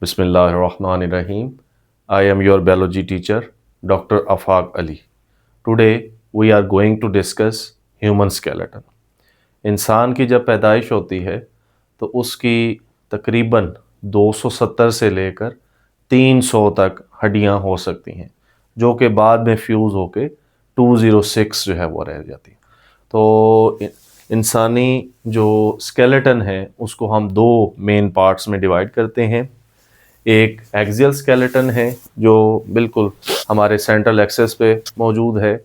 Bismillahirrahmanirrahim. I am your biology teacher, Dr. Afaq Ali. Today we are going to discuss human skeleton. इंसान की जब पैदाइश होती है तो उसकी तकरीबन 270 से लेकर 300 तक हड्डियां हो सकती हैं, जो कि बाद में फ्यूज़ होके 206 जो है वो रह जाती। तो इंसानी जो स्केलेटन है उसको हम दो मेन पार्ट्स में डिवाइड करते हैं। एक एक्सियल स्केलेटन है जो बिल्कुल हमारे सेंट्रल एक्सेस पे मौजूद है,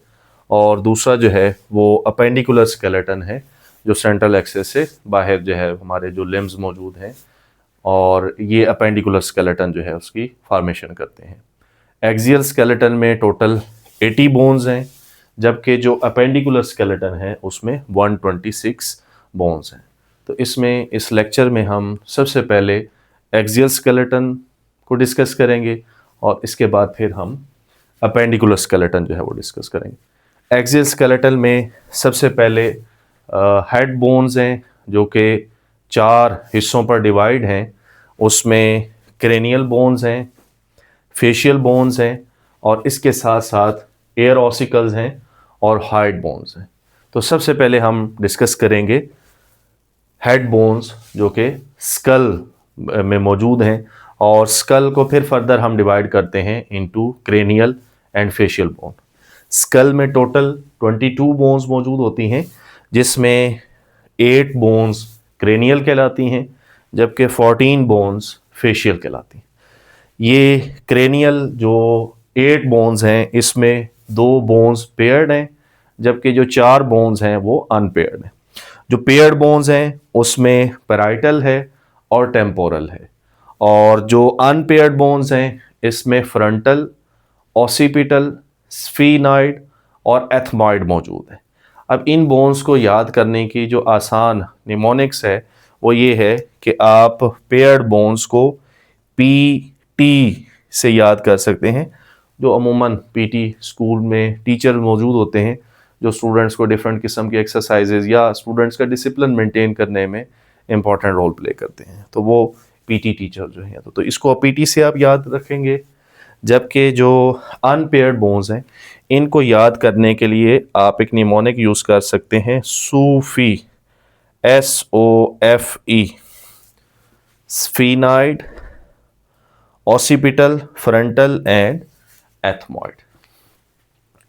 और दूसरा जो है वो अपेंडिकुलर स्केलेटन है जो सेंट्रल एक्सेस से बाहर जो है हमारे जो लिम्स मौजूद हैं, और ये अपेंडिकुलर स्केलेटन जो है उसकी फॉर्मेशन करते हैं। एक्सियल स्केलेटन में टोटल 80 बोन्स हैं, जबकि जो अपेंडिकुलर स्केलेटन है उसमें 126 बोन्स हैं। तो इसमें इस लेक्चर में हम सबसे पहले एक्सियल स्केलेटन को डिस्कस करेंगे और इसके बाद फिर हम अपेंडिकुलर स्केलेटन जो है वो डिस्कस करेंगे। एक्सियल स्केलेटन में सबसे पहले हेड बोन्स हैं जो कि 4 हिस्सों पर डिवाइड हैं। उसमें क्रेनियल बोन्स हैं, फेशियल बोन्स हैं, और इसके साथ साथ एयर ऑसिकल्स हैं और हार्ट बोन्स हैं। तो सबसे पहले हम डिस्कस करेंगे हेड बोन्स जो कि स्कल में मौजूद हैं, और स्कल को फिर फर्दर हम डिवाइड करते हैं into cranial and facial bone. Skull में टोटल 22 बोन्स मौजूद होती हैं, जिसमें 8 बोन्स क्रेनियल कहलाती हैं जबकि 14 बोन्स फेशियल कहलाती हैं। ये क्रेनियल जो 8 बोन्स हैं इसमें 2 बोन्स पेयर्ड हैं, जबकि जो 4 बोन्स हैं वो अनपेयर्ड हैं। जो पेयर्ड बोन्स हैं उसमें पैराइटल है और टेम्पोरल है, और जो अनपेयर्ड बोन्स हैं इसमें फ्रंटल, ऑसिपिटल, स्फीनॉइड और एथमॉइड मौजूद है। अब इन बोन्स को याद करने की जो आसान निमोनिक्स है वो ये है कि आप पेयर्ड बोन्स को पीटी से याद कर सकते हैं। जो अमूमन पीटी स्कूल में टीचर मौजूद होते हैं जो स्टूडेंट्स को डिफरेंट किस्म की एक्सरसाइजेज या स्टूडेंट्स का डिसिप्लिन मेंटेन करने में इम्पॉर्टेंट रोल प्ले करते हैं, तो वो पीटी टीचर जो है तो इसको पीटी से आप याद रखेंगे। जबकि जो अनपेयर्ड बोन्स हैं इनको याद करने के लिए आप एक निमोनिक यूज़ कर सकते हैं, सूफी, SOFE, sphenoid, occipital, frontal and ethmoid.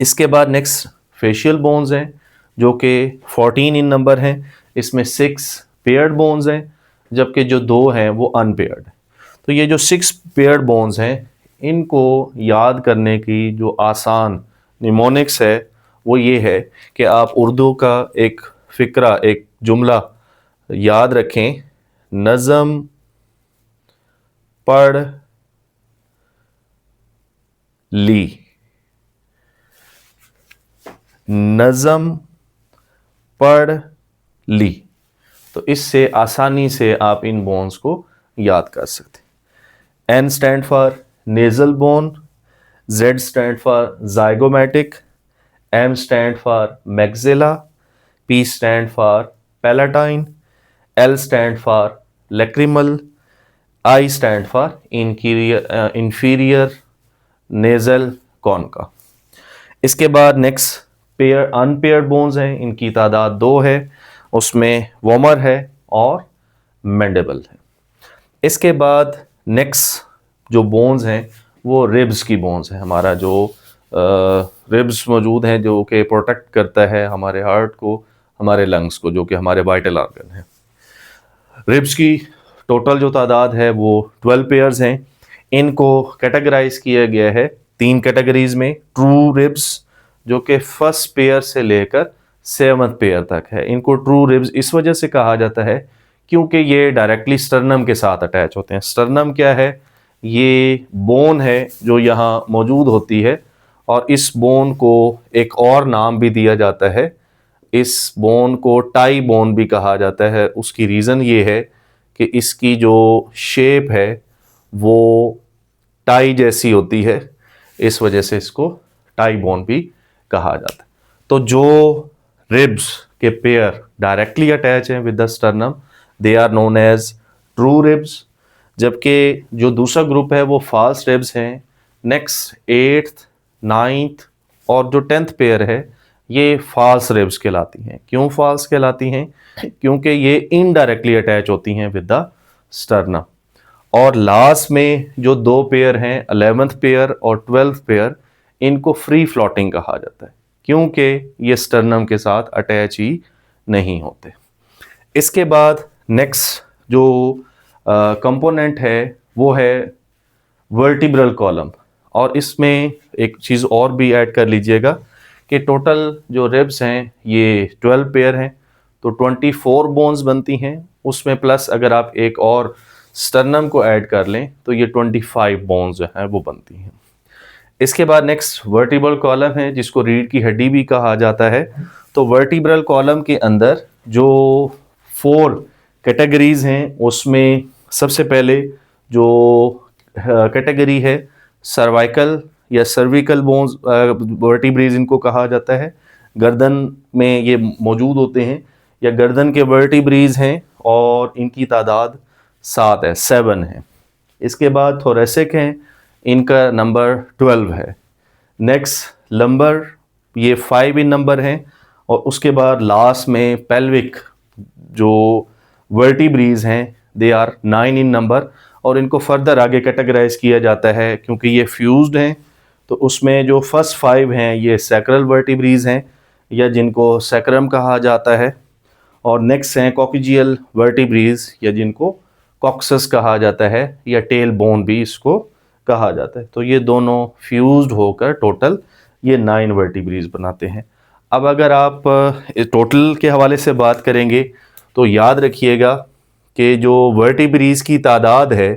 इसके बाद नेक्स्ट फेशियल बोन्स हैं जो कि 14 इन नंबर हैं। इसमें 6 पेयर्ड बोन्स हैं जबकि जो 2 हैं वो अनपेयर्ड हैं। तो ये जो 6 पेयर्ड बोन्स हैं इनको याद करने की जो आसान निमोनिक्स है वो ये है कि आप उर्दू का एक फ़िक्रा, एक जुमला याद रखें, नज़म पढ़ ली। नज़म पढ़ ली। तो इससे आसानी से आप इन बोन्स को याद कर सकते हैं। N stand for nasal bone, Z stand for zygomatic, M stand for maxilla, P stand for palatine, L stand for lacrimal, I stand for inferior nasal concha. इसके बाद नेक्स्ट पेयर अनपेयर्ड बोन्स हैं, इनकी तादाद 2 है, उसमें vomer है और mandible है। इसके बाद नेक्स्ट जो बोन्स हैं वो रिब्स की बोन्स हैं। हमारा जो रिब्स मौजूद हैं जो कि प्रोटेक्ट करता है हमारे हार्ट को, हमारे लंग्स को, जो कि हमारे वाइटल ऑर्गन है। रिब्स की टोटल जो तादाद है वो 12 पेयर्स हैं। इनको कैटेगराइज किया गया है 3 कैटेगरीज में। ट्रू रिब्स जो कि फर्स्ट पेयर से लेकर 7th पेयर तक है। इनको ट्रू रिब्स इस वजह से कहा जाता है क्योंकि ये डायरेक्टली स्टर्नम के साथ अटैच होते हैं। स्टर्नम क्या है? ये बोन है जो यहाँ मौजूद होती है, और इस बोन को एक और नाम भी दिया जाता है। इस बोन को टाई बोन भी कहा जाता है। उसकी रीज़न ये है कि इसकी जो शेप है वो टाई जैसी होती है, इस वजह से इसको टाई बोन भी कहा जाता है। तो जो रिब्स के पेयर डायरेक्टली अटैच हैं with the sternum, they are known as true ribs, जबकि जो दूसरा ग्रुप है वो फाल्स रिब्स हैं। नेक्स्ट 8th 9th और जो 10th पेयर है ये फाल्स रिब्स कहलाती हैं। क्यों फाल्स कहलाती हैं? क्योंकि ये इनडायरेक्टली अटैच होती हैं विद द स्टर्नम। और लास्ट में जो दो पेयर हैं 11th पेयर और 12th पेयर, इनको फ्री फ्लोटिंग कहा जाता है क्योंकि ये स्टर्नम के साथ अटैच ही नहीं होते। इसके बाद नेक्स्ट जो कंपोनेंट है वो है वर्टिब्रल कॉलम। और इसमें एक चीज़ और भी ऐड कर लीजिएगा कि टोटल जो रिब्स हैं ये 12 पेयर हैं, तो 24 बोन्स बनती हैं। उसमें प्लस अगर आप एक और स्टर्नम को ऐड कर लें तो ये 25 बोन्स जो हैं वो बनती हैं। इसके बाद नेक्स्ट वर्टिब्रल कॉलम है जिसको रीढ़ की हड्डी भी कहा जाता है। तो वर्टिब्रल कॉलम के अंदर जो 4 कैटेगरीज हैं उसमें सबसे पहले जो कैटेगरी है सर्वाइकल या सर्विकल बोन्स वर्टिब्रेज इनको कहा जाता है। गर्दन में ये मौजूद होते हैं या गर्दन के वर्टिब्रेज हैं और इनकी तादाद 7 है, 7 है। इसके बाद थोरेसिक हैं, इनका नंबर 12 है। नेक्स्ट लंबर, ये 5 इन नंबर हैं। और उसके बाद लास्ट में पेल्विक जो वर्टिब्रेज हैं दे आर 9 इन नंबर। और इनको फर्दर आगे कैटेगराइज किया जाता है क्योंकि ये फ्यूज्ड हैं। तो उसमें जो फर्स्ट 5 हैं ये सैक्रल वर्टिब्रेज हैं या जिनको सैक्रम कहा जाता है। और नेक्स्ट हैं कॉक्सियल वर्टिब्रेज या जिनको कॉक्सस कहा जाता है या टेल बोन भी इसको कहा जाता है। तो ये दोनों फ्यूज्ड होकर टोटल ये 9 वर्टिब्रेज बनाते हैं। अब अगर आप टोटल के हवाले से बात करेंगे तो याद रखिएगा कि जो वर्टिब्रेज की तादाद है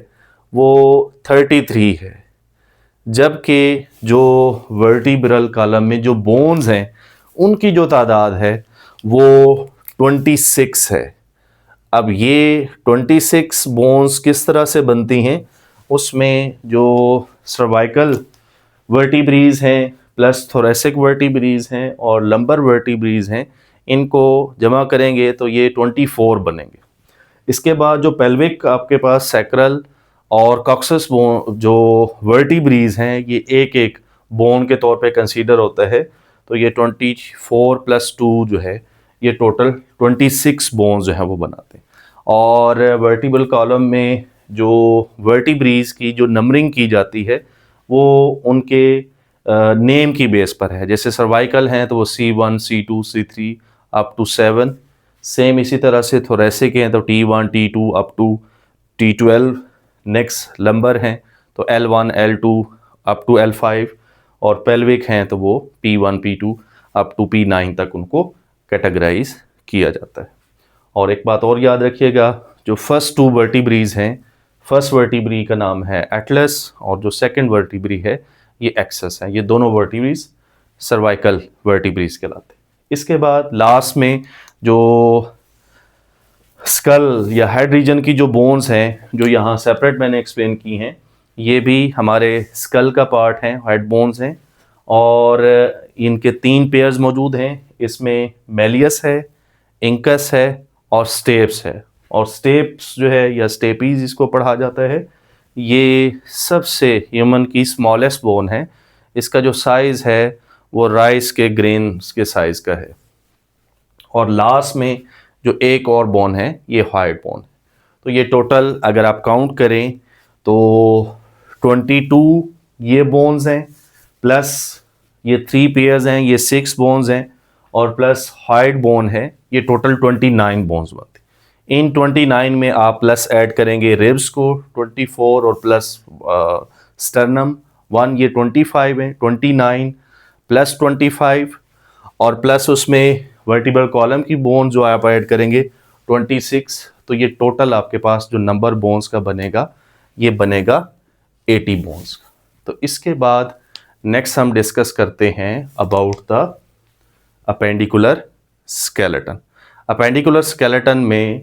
वो 33 है, जबकि जो वर्टिब्रल कॉलम में जो बोन्स हैं उनकी जो तादाद है वो 26 है। अब ये 26 बोन्स किस तरह से बनती हैं? उसमें जो सर्वाइकल वर्टिब्रेज हैं प्लस थोरेसिक वर्टिब्रेज हैं और लंबर वर्टिब्रेज हैं, इनको जमा करेंगे तो ये 24 बनेंगे। इसके बाद जो पेल्विक आपके पास सैक्रल और कॉक्सस बोन जो वर्टिब्रेज हैं ये एक एक बोन के तौर पे कंसीडर होता है। तो ये 24 + 2 जो है ये टोटल 26 बोन्स जो हैं वो बनाते हैं। और वर्टिब्रल कॉलम में जो वर्टिब्रेज की जो नंबरिंग की जाती है वो उनके नेम की बेस पर है। जैसे सर्वाइकल हैं तो वो C1 C2 C3 up to 7। Same इसी तरह से थोरेसिक हैं तो T1 T2 up to T12। Next lumbar हैं तो L1 L2 up to L5। और पेल्विक हैं तो वो P1 P2 up to P9 तक उनको कैटेगराइज किया जाता है। और एक बात और याद रखिएगा, जो फर्स्ट 2 वर्टिब्रेज हैं, फर्स्ट वर्टिब्री का नाम है एटलस और जो सेकंड वर्टिब्री है ये एक्सेस है। ये दोनों वर्टिब्रेज सर्वाइकल वर्टिब्रेज कहलाते हैं। इसके बाद लास्ट में जो स्कल या हेड रीजन की जो बोन्स हैं जो यहाँ सेपरेट मैंने एक्सप्लेन की हैं, ये भी हमारे स्कल का पार्ट हैं, हेड बोन्स हैं। और इनके 3 पेयर्स मौजूद हैं। इसमें मेलियस है, इंकस है और स्टेप्स है। और स्टेप्स जो है या स्टेपीज इसको पढ़ा जाता है, ये सबसे ह्यूमन की स्मॉलेस्ट बोन है। इसका जो साइज़ है वो राइस के ग्रेन्स के साइज़ का है। और लास्ट में जो एक और बोन है ये हाइड बोन है। तो ये टोटल अगर आप काउंट करें तो 22 ये बोन्स हैं, प्लस ये 3 पेयर्स हैं, ये 6 बोन्स हैं, और प्लस हाइड बोन है, ये टोटल 29 बोन्स बनते हैं। इन 29 में आप प्लस ऐड करेंगे रिब्स को 24 और प्लस स्टर्नम 1, ये 25 है। 29 + 25 और प्लस उसमें वर्टिब्रल कॉलम की बोन जो आप ऐड करेंगे 26। तो ये टोटल आपके पास जो नंबर बोन्स का बनेगा ये बनेगा 80 बोन्स का। तो इसके बाद नेक्स्ट हम डिस्कस करते हैं about the appendicular skeleton. Appendicular skeleton में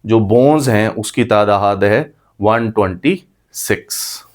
जो बोन्स हैं उसकी तादाद है 126।